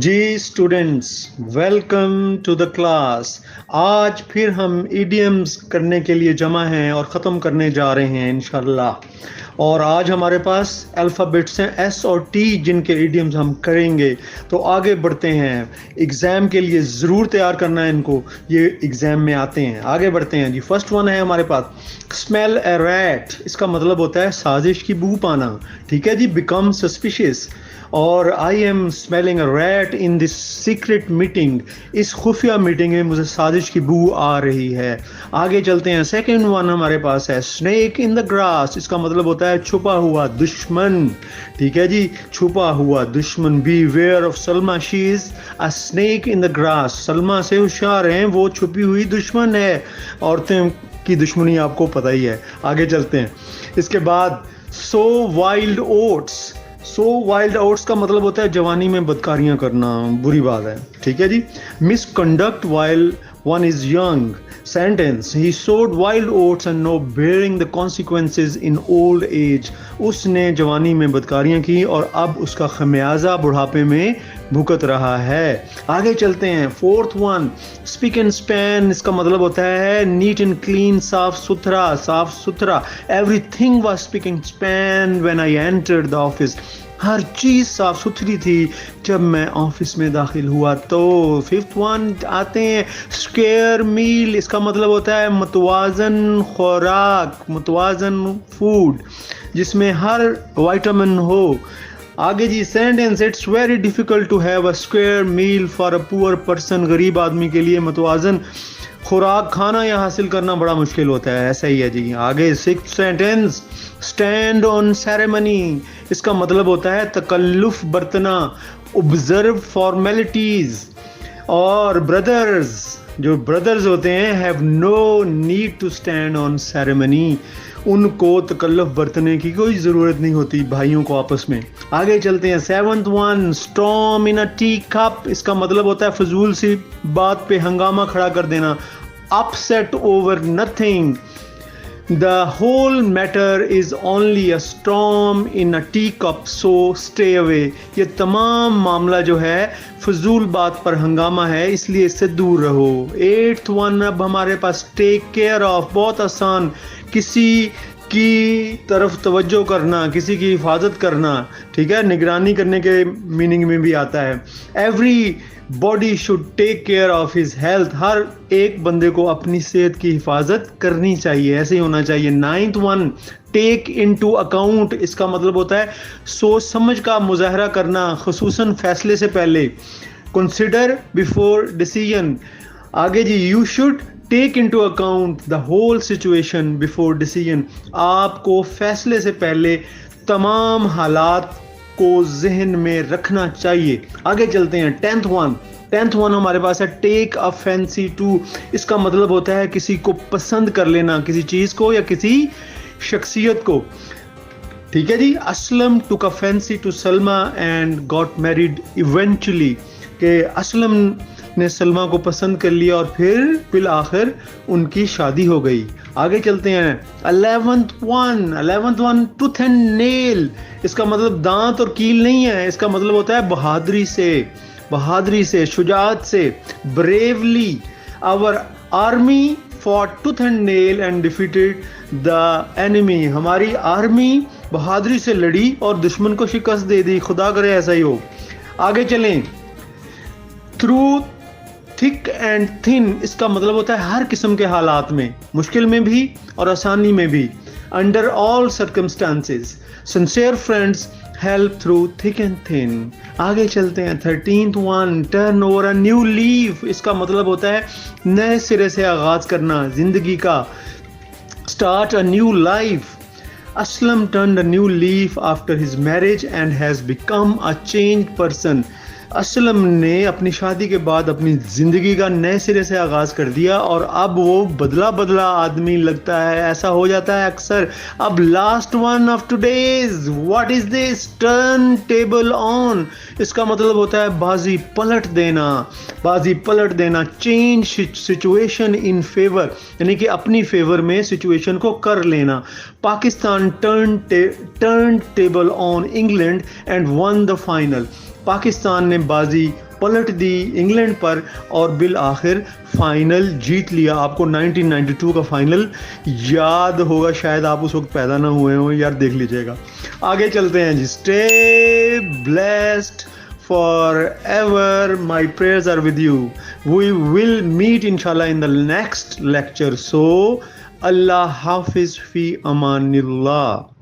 Ji students, welcome to the class. आज फिर हम इडियम्स करने के लिए जमा हैं और ख़त्म करने जा रहे हैं इंशाल्लाह। और आज हमारे पास अल्फ़ाबेट्स हैं एस और टी, जिनके इडियम्स हम करेंगे। तो आगे बढ़ते हैं, एग्ज़ाम के लिए ज़रूर तैयार करना है इनको, ये एग्ज़ाम में आते हैं। आगे बढ़ते हैं जी। फर्स्ट वन है हमारे पास स्मेल ए रैट। इसका मतलब होता है साजिश की बू पाना। ठीक है जी। बिकम सस्पिशियस और I am smelling a rat in this secret meeting. इस खुफिया मीटिंग में मुझे साजिश की बू आ रही है। आगे चलते हैं। सेकंड वन हमारे पास है स्नेक इन द ग्रास। इसका मतलब होता है छुपा हुआ दुश्मन। ठीक है जी, छुपा हुआ दुश्मन। Beware of Salma, she is a snake in the grass. Salma से होशियार हैं, वो छुपी हुई दुश्मन है। औरतें की दुश्मनी आपको पता ही है। आगे चलते हैं। इसके बाद सो वाइल्ड ओट्स। सो वाइल्ड ओट्स का मतलब होता है जवानी में बदकारियां करना, बुरी बात है। ठीक है जी। Misconduct while one is young. Sentence, he sowed wild oats and no bearing the consequences in old age. उसने जवानी में बदकारियां की और अब उसका खमियाजा बुढ़ापे में भुगत रहा है। आगे चलते हैं। Fourth one speak and span. इसका मतलब होता है नीट एंड क्लीन, साफ सुथरा, साफ सुथरा। Everything was spick and span when I entered the office. हर चीज़ साफ सुथरी थी जब मैं ऑफिस में दाखिल हुआ। तो फिफ्थ वन आते हैं स्क्वेयर मील। इसका मतलब होता है मुतवाज़न खुराक, मुतवाज़न फूड जिसमें हर विटामिन हो। आगे जी। Sentence, it's very difficult to have a square meal for a poor person. गरीब आदमी के लिए मुतवाज़न खुराक खाना या हासिल करना बड़ा मुश्किल होता है। ऐसा ही है जी। आगे sixth sentence, stand on ceremony. इसका मतलब होता है तकल्लुफ बरतना, ऑब्जर्व फॉर्मेलिटीज। और ब्रदर्स, जो ब्रदर्स होते हैं, have no need to stand on ceremony. उनको तकल्लुफ बरतने की कोई ज़रूरत नहीं होती भाइयों को आपस में। आगे चलते हैं। सेवंथ वन स्टॉर्म इन अ टी कप। इसका मतलब होता है फजूल सी बात पे हंगामा खड़ा कर देना, upset over nothing. The whole matter is only a storm in a teacup, so stay away. ये तमाम मामला जो है फजूल बात पर हंगामा है, इसलिए इससे दूर रहो। एट्थ वन अब हमारे पास टेक केयर ऑफ। बहुत आसान, किसी की तरफ तवज्जो करना, किसी की हिफाजत करना। ठीक है, निगरानी करने के मीनिंग में भी आता है। Everybody should take care of his health. हर एक बंदे को अपनी सेहत की हिफाजत करनी चाहिए, ऐसे ही होना चाहिए। Ninth one take into account. इसका मतलब होता है सोच समझ का मुजाहरा करना, खुसूसन फैसले से पहले। Consider before decision. आगे जी। You should take into account the whole situation before decision. आपको फैसले से पहले तमाम हालात को जहन में रखना चाहिए। आगे चलते हैं। टेंथ वन हमारे पास है टेक अ फैंसी टू। इसका मतलब होता है किसी को पसंद कर लेना, किसी चीज़ को या किसी शख्सियत को। ठीक है जी। Aslam took a fancy to Salma and got married eventually. के असलम ने सलमा को पसंद कर लिया और फिर बिल आखिर उनकी शादी हो गई। आगे चलते हैं। 11th one tooth and nail. इसका मतलब दांत और कील नहीं है, इसका मतलब होता है बहादुरी से, शुजाअत से। Bravely our army for tooth and nail and defeated the enemy. हमारी आर्मी बहादुरी से लड़ी और दुश्मन को शिकस्त दे दी। खुदा करे ऐसा ही हो। आगे चलें। Through thick and thin. इसका मतलब होता है हर किस्म के हालात में, मुश्किल में भी और आसानी में भी। Under all circumstances sincere friends help through thick and thin. आगे चलते हैं। 13th one turn over a new leaf. इसका मतलब होता है नए सिरे से आगाज करना जिंदगी का, start a new life. Aslam turned a new leaf after his marriage and has become a changed person. Aslam ने अपनी शादी के बाद अपनी ज़िंदगी का नए सिरे से आगाज़ कर दिया और अब वो बदला बदला आदमी लगता है। ऐसा हो जाता है अक्सर। अब last one of today's, what is this? Turn table on. इसका मतलब होता है बाजी पलट देना, चेंज सिचुएशन इन फेवर, यानी कि अपनी फेवर में सिचुएशन को कर लेना। Pakistan turn table on England and one the final. Pakistan ने बाजी पलट दी इंग्लैंड पर और बिल आखिर फाइनल जीत लिया। आपको 1992 का फाइनल याद होगा, शायद आप उस वक्त पैदा ना हुए हो यार, देख लीजिएगा। आगे चलते हैं जी। Stay blessed forever. My prayers are with you. We will meet inshallah in the next lecture. So Allah Hafiz fi amanillah.